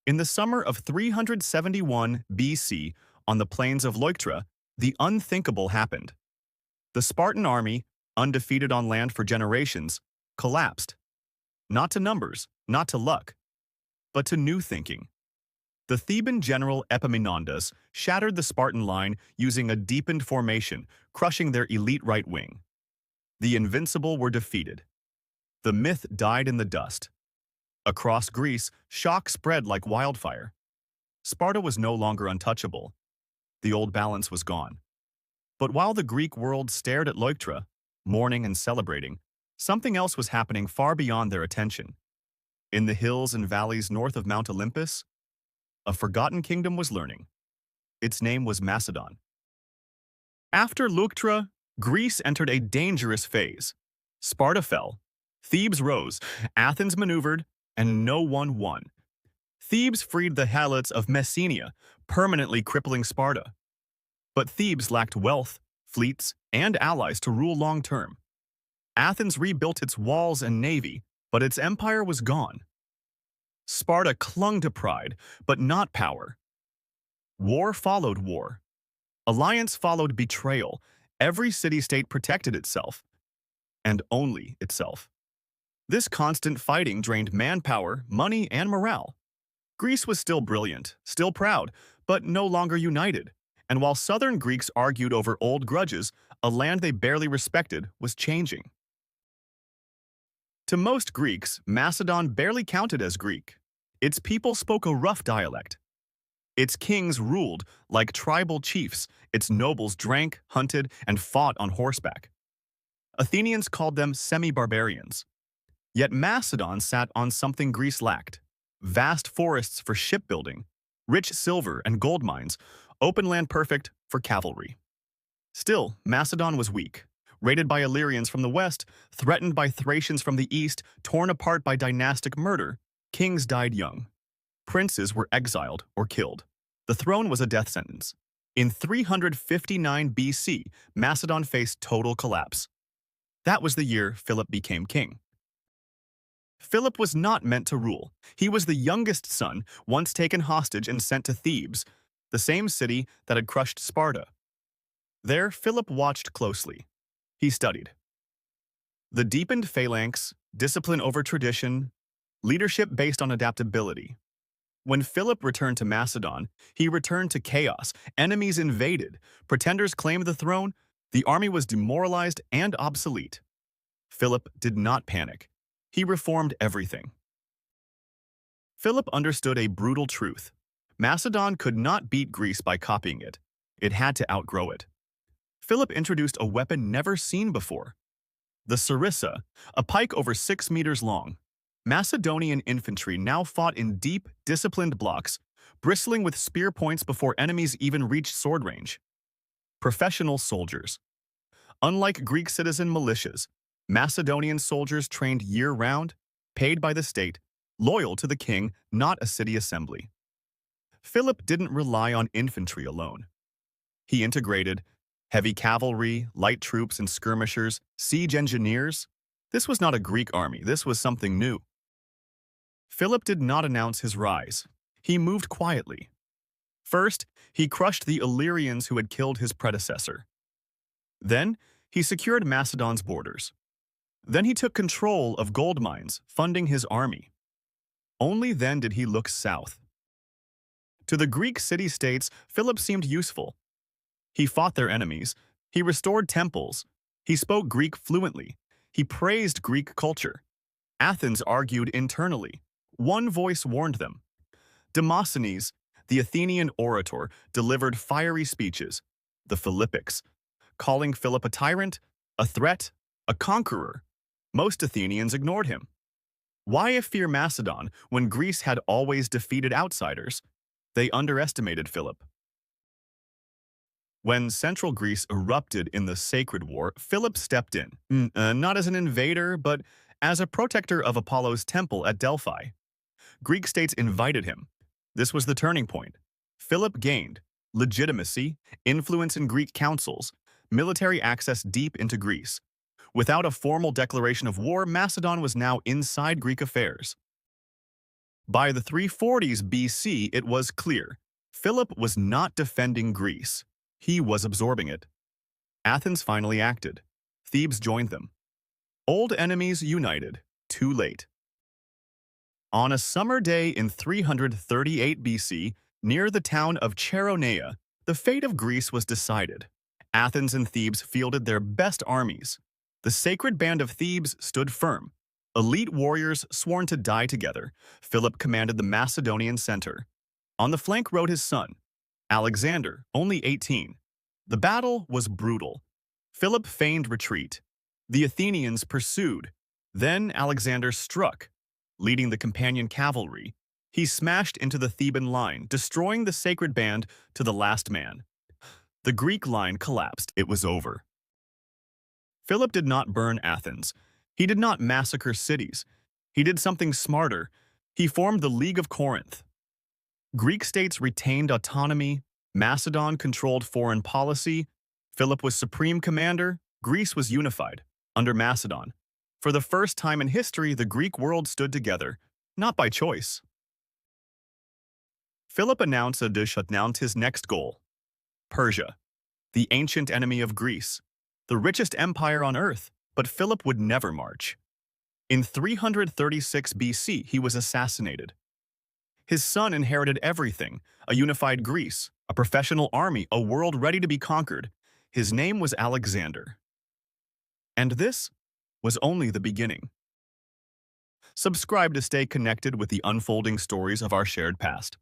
In the summer of 371 BC, on the plains of Leuctra, the unthinkable happened. The Spartan army, undefeated on land for generations, collapsed. Not to numbers, not to luck, but to new thinking. The Theban general Epaminondas shattered the Spartan line using a deepened formation, crushing their elite right wing. The invincible were defeated. The myth died in the dust. Across Greece, shock spread like wildfire. Sparta was no longer untouchable. The old balance was gone. But while the Greek world stared at Leuctra, mourning and celebrating, something else was happening far beyond their attention. In the hills and valleys north of Mount Olympus, a forgotten kingdom was learning. Its name was Macedon. After Leuctra, Greece entered a dangerous phase. Sparta fell, Thebes rose, Athens maneuvered, and no one won. Thebes freed the helots of Messenia, permanently crippling Sparta. But Thebes lacked wealth, fleets, and allies to rule long-term. Athens rebuilt its walls and navy, but its empire was gone. Sparta clung to pride, but not power. War followed war. Alliance followed betrayal. Every city-state protected itself, and only itself. This constant fighting drained manpower, money, and morale. Greece was still brilliant, still proud, but no longer united. And while southern Greeks argued over old grudges, a land they barely respected was changing. To most Greeks, Macedon barely counted as Greek. Its people spoke a rough dialect. Its kings ruled like tribal chiefs. Its nobles drank, hunted, and fought on horseback. Athenians called them semi-barbarians. Yet Macedon sat on something Greece lacked: vast forests for shipbuilding, rich silver and gold mines, open land perfect for cavalry. Still, Macedon was weak, raided by Illyrians from the west, threatened by Thracians from the east, torn apart by dynastic murder. Kings died young. Princes were exiled or killed. The throne was a death sentence. In 359 BC, Macedon faced total collapse. That was the year Philip became king. Philip was not meant to rule. He was the youngest son, once taken hostage and sent to Thebes, the same city that had crushed Sparta. There, Philip watched closely. He studied. The deepened phalanx, discipline over tradition, leadership based on adaptability. When Philip returned to Macedon, he returned to chaos. Enemies invaded. Pretenders claimed the throne. The army was demoralized and obsolete. Philip did not panic. He reformed everything. Philip understood a brutal truth. Macedon could not beat Greece by copying it. It had to outgrow it. Philip introduced a weapon never seen before: the sarissa, a pike over 6 meters long. Macedonian infantry now fought in deep, disciplined blocks, bristling with spear points before enemies even reached sword range. Professional soldiers. Unlike Greek citizen militias, Macedonian soldiers trained year-round, paid by the state, loyal to the king, not a city assembly. Philip didn't rely on infantry alone. He integrated heavy cavalry, light troops and skirmishers, siege engineers. This was not a Greek army, this was something new. Philip did not announce his rise. He moved quietly. First, he crushed the Illyrians who had killed his predecessor. Then, he secured Macedon's borders. Then he took control of gold mines, funding his army. Only then did he look south. To the Greek city-states, Philip seemed useful. He fought their enemies. He restored temples. He spoke Greek fluently. He praised Greek culture. Athens argued internally. One voice warned them. Demosthenes, the Athenian orator, delivered fiery speeches, the Philippics, calling Philip a tyrant, a threat, a conqueror. Most Athenians ignored him. Why fear Macedon when Greece had always defeated outsiders? They underestimated Philip. When central Greece erupted in the Sacred War, Philip stepped in, not as an invader, but as a protector of Apollo's temple at Delphi. Greek states invited him. This was the turning point. Philip gained legitimacy, influence in Greek councils, military access deep into Greece. Without a formal declaration of war, Macedon was now inside Greek affairs. By the 340s BC, it was clear. Philip was not defending Greece. He was absorbing it. Athens finally acted. Thebes joined them. Old enemies united. Too late. On a summer day in 338 BC, near the town of Chaeronea, the fate of Greece was decided. Athens and Thebes fielded their best armies. The Sacred Band of Thebes stood firm. Elite warriors sworn to die together. Philip commanded the Macedonian center. On the flank rode his son, Alexander, only 18. The battle was brutal. Philip feigned retreat. The Athenians pursued. Then Alexander struck. Leading the companion cavalry, he smashed into the Theban line, destroying the Sacred Band to the last man. The Greek line collapsed. It was over. Philip did not burn Athens. He did not massacre cities. He did something smarter. He formed the League of Corinth. Greek states retained autonomy. Macedon controlled foreign policy. Philip was supreme commander. Greece was unified under Macedon. For the first time in history, the Greek world stood together, not by choice. Philip announced his next goal: Persia, the ancient enemy of Greece, the richest empire on earth, but Philip would never march. In 336 BC, he was assassinated. His son inherited everything: a unified Greece, a professional army, a world ready to be conquered. His name was Alexander. And this was only the beginning. Subscribe to stay connected with the unfolding stories of our shared past.